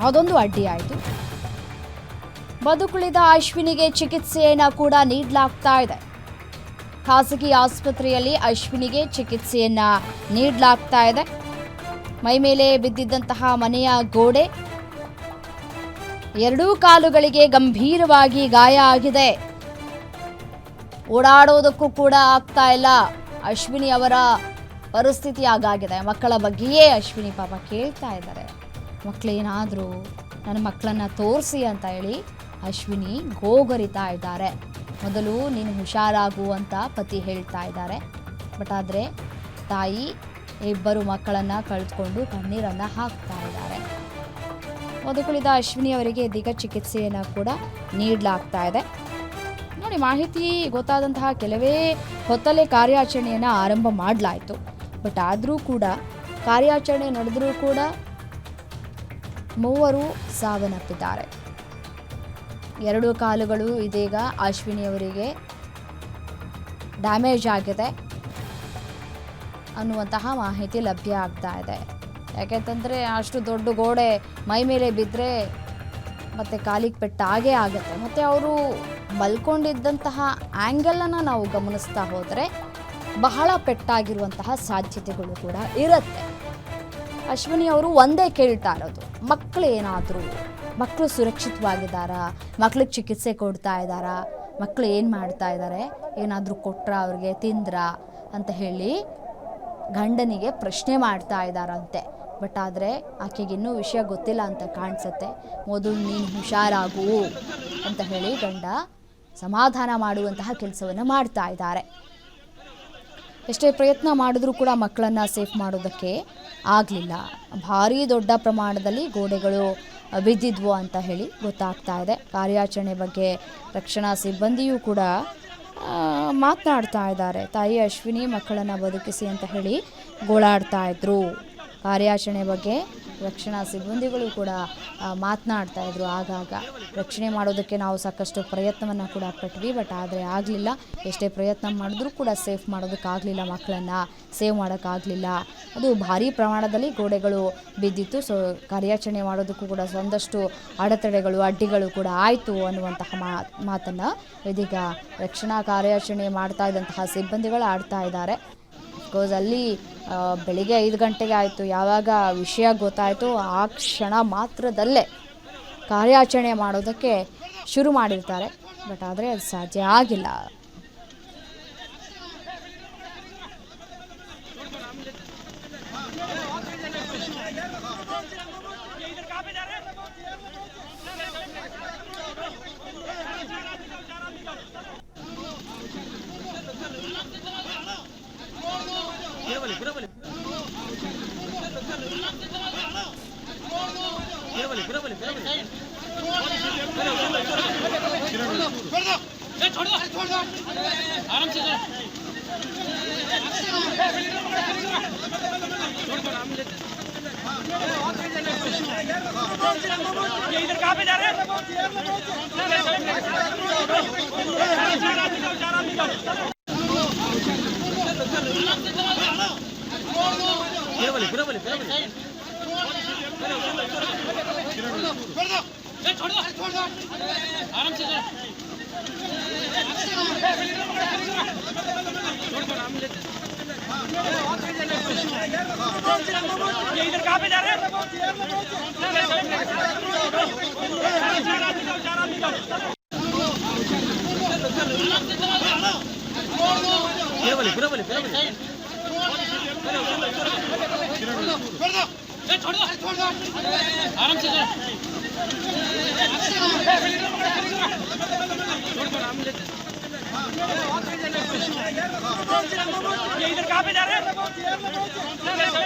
ಅದೊಂದು ಅಡ್ಡಿಯಾಯಿತು. ಬದುಕುಳಿದ ಅಶ್ವಿನಿಗೆ ಚಿಕಿತ್ಸೆಯನ್ನು ಕೂಡ ನೀಡಲಾಗ್ತಾ ಇದೆ. ಖಾಸಗಿ ಆಸ್ಪತ್ರೆಯಲ್ಲಿ ಅಶ್ವಿನಿಗೆ ಚಿಕಿತ್ಸೆಯನ್ನ ನೀಡಲಾಗ್ತಾ ಇದೆ. ಮೈ ಮೇಲೆ ಬಿದ್ದಿದ್ದಂತಹ ಮನೆಯ ಗೋಡೆ, ಎರಡೂ ಕಾಲುಗಳಿಗೆ ಗಂಭೀರವಾಗಿ ಗಾಯ ಆಗಿದೆ. ಓಡಾಡೋದಕ್ಕೂ ಕೂಡ ಆಗ್ತಾ ಇಲ್ಲ. ಅಶ್ವಿನಿ ಅವರ ಪರಿಸ್ಥಿತಿ ಆಗಾಗಿದೆ. ಮಕ್ಕಳ ಬಗ್ಗೆಯೇ ಅಶ್ವಿನಿ ಪಾಪ ಕೇಳ್ತಾ ಇದ್ದಾರೆ. ಮಕ್ಕಳೇನಾದರೂ ನನ್ನ ಮಕ್ಕಳನ್ನ ತೋರಿಸಿ ಅಂತ ಹೇಳಿ ಅಶ್ವಿನಿ ಗೋಗರಿತಾ ಇದ್ದಾರೆ. ಮೊದಲು ನೀನು ಹುಷಾರಾಗು ಅಂತ ಪತಿ ಹೇಳ್ತಾ ಇದ್ದಾರೆ. ಬಟ್ ಆದರೆ ತಾಯಿ ಇಬ್ಬರು ಮಕ್ಕಳನ್ನು ಕಳೆದುಕೊಂಡು ಕಣ್ಣೀರನ್ನು ಹಾಕ್ತಾ ಇದ್ದಾರೆ. ಬದುಕುಳಿದ ಅಶ್ವಿನಿ ಅವರಿಗೆ ಇದೀಗ ಚಿಕಿತ್ಸೆಯನ್ನು ಕೂಡ ನೀಡಲಾಗ್ತಾ ಇದೆ. ನೋಡಿ, ಮಾಹಿತಿ ಗೊತ್ತಾದಂತಹ ಕೆಲವೇ ಹೊತ್ತಲ್ಲೇ ಕಾರ್ಯಾಚರಣೆಯನ್ನು ಆರಂಭ ಮಾಡಲಾಯಿತು. ಬಟ್ ಆದರೂ ಕೂಡ ಕಾರ್ಯಾಚರಣೆ ನಡೆದರೂ ಕೂಡ ಮೂವರು ಸಾವನ್ನಪ್ಪಿದ್ದಾರೆ. ಎರಡು ಕಾಲುಗಳು ಇದೀಗ ಅಶ್ವಿನಿಯವರಿಗೆ ಡ್ಯಾಮೇಜ್ ಆಗಿದೆ ಅನ್ನುವಂತಹ ಮಾಹಿತಿ ಲಭ್ಯ ಆಗ್ತಾ ಇದೆ. ಯಾಕೆಂತಂದರೆ ಅಷ್ಟು ದೊಡ್ಡ ಗೋಡೆ ಮೈ ಮೇಲೆ ಬಿದ್ದರೆ ಮತ್ತು ಕಾಲಿಗೆ ಪೆಟ್ಟಾಗೇ ಆಗುತ್ತೆ. ಮತ್ತು ಅವರು ಮಲ್ಕೊಂಡಿದ್ದಂತಹ ಆ್ಯಂಗಲನ್ನು ನಾವು ಗಮನಿಸ್ತಾ ಹೋದರೆ ಬಹಳ ಪೆಟ್ಟಾಗಿರುವಂತಹ ಸಾಧ್ಯತೆಗಳು ಕೂಡ ಇರುತ್ತೆ. ಅಶ್ವಿನಿ ಅವರು ಒಂದೇ ಕೇಳ್ತಾ ಇರೋದು, ಮಕ್ಕಳು ಸುರಕ್ಷಿತವಾಗಿದ್ದಾರಾ, ಮಕ್ಳಿಗೆ ಚಿಕಿತ್ಸೆ ಕೊಡ್ತಾ ಇದ್ದಾರಾ, ಮಕ್ಕಳು ಏನು ಮಾಡ್ತಾ ಇದ್ದಾರೆ, ಏನಾದರೂ ಕೊಟ್ರಾ ಅವ್ರಿಗೆ, ತಿಂದ್ರಾ ಅಂತ ಹೇಳಿ ಗಂಡನಿಗೆ ಪ್ರಶ್ನೆ ಮಾಡ್ತಾ ಇದ್ದಾರಂತೆ. ಬಟ್ ಆದರೆ ಆಕೆಗೆ ಇನ್ನೂ ವಿಷಯ ಗೊತ್ತಿಲ್ಲ ಅಂತ ಕಾಣಿಸುತ್ತೆ. ಮೊದಲು ನೀನು ಹುಷಾರಾಗು ಅಂತ ಹೇಳಿ ಗಂಡ ಸಮಾಧಾನ ಮಾಡುವಂತಹ ಕೆಲಸವನ್ನು ಮಾಡ್ತಾ ಇದ್ದಾರೆ. ಎಷ್ಟೇ ಪ್ರಯತ್ನ ಮಾಡಿದ್ರೂ ಕೂಡ ಮಕ್ಕಳನ್ನು ಸೇಫ್ ಮಾಡೋದಕ್ಕೆ ಆಗಲಿಲ್ಲ. ಭಾರೀ ದೊಡ್ಡ ಪ್ರಮಾಣದಲ್ಲಿ ಗೋಡೆಗಳು ಬಿದ್ದಿದ್ವು ಅಂತ ಹೇಳಿ ಗೊತ್ತಾಗ್ತಾ ಇದೆ. ಕಾರ್ಯಾಚರಣೆ ಬಗ್ಗೆ ರಕ್ಷಣಾ ಸಿಬ್ಬಂದಿಯೂ ಕೂಡ ಮಾತನಾಡ್ತಾ ಇದ್ದಾರೆ. ತಾಯಿ ಅಶ್ವಿನಿ ಮಕ್ಕಳನ್ನು ಬದುಕಿಸಿ ಅಂತ ಹೇಳಿ ಗೋಳಾಡ್ತಾ ಇದ್ರು. ಕಾರ್ಯಾಚರಣೆ ಬಗ್ಗೆ ರಕ್ಷಣಾ ಸಿಬ್ಬಂದಿಗಳು ಕೂಡ ಮಾತನಾಡ್ತಾ ಇದ್ರು. ಆಗಾಗ ರಕ್ಷಣೆ ಮಾಡೋದಕ್ಕೆ ನಾವು ಸಾಕಷ್ಟು ಪ್ರಯತ್ನವನ್ನು ಕೂಡ ಪಟ್ವಿ. ಬಟ್ ಆದರೆ ಆಗಲಿಲ್ಲ. ಎಷ್ಟೇ ಪ್ರಯತ್ನ ಮಾಡಿದ್ರೂ ಕೂಡ ಸೇಫ್ ಮಾಡೋದಕ್ಕಾಗಲಿಲ್ಲ, ಮಕ್ಕಳನ್ನು ಸೇವ್ ಮಾಡೋಕ್ಕಾಗಲಿಲ್ಲ. ಅದು ಭಾರೀ ಪ್ರಮಾಣದಲ್ಲಿ ಗೋಡೆಗಳು ಬಿದ್ದಿತ್ತು. ಸೊ ಕಾರ್ಯಾಚರಣೆ ಮಾಡೋದಕ್ಕೂ ಕೂಡ ಒಂದಷ್ಟು ಅಡೆತಡೆಗಳು, ಅಡ್ಡಿಗಳು ಕೂಡ ಆಯಿತು ಅನ್ನುವಂತಹ ಮಾತನ್ನು ಇದೀಗ ರಕ್ಷಣಾ ಕಾರ್ಯಾಚರಣೆ ಮಾಡ್ತಾ ಇದ್ದಂತಹ ಸಿಬ್ಬಂದಿಗಳು ಆಡ್ತಾ ಇದ್ದಾರೆ. ಬಿಕಾಸ್ ಅಲ್ಲಿ ಬೆಳಿಗ್ಗೆ 5 ಗಂಟೆಗೆ ಆಯಿತು. ಯಾವಾಗ ವಿಷಯ ಗೊತ್ತಾಯಿತು ಆ ಕ್ಷಣ ಮಾತ್ರದಲ್ಲೇ ಕಾರ್ಯಾಚರಣೆ ಮಾಡೋದಕ್ಕೆ ಶುರು ಮಾಡಿರ್ತಾರೆ. ಬಟ್ ಆದರೆ ಅದು ಸಾಧ್ಯ ಆಗಿಲ್ಲ. इधर कहाँ पे जा रहे हैं? छोड़ दो आराम से इधर कहाँ पे जा रहे हैं? छोड़ दो आराम से इधर कहाँ पे जा रहे हैं?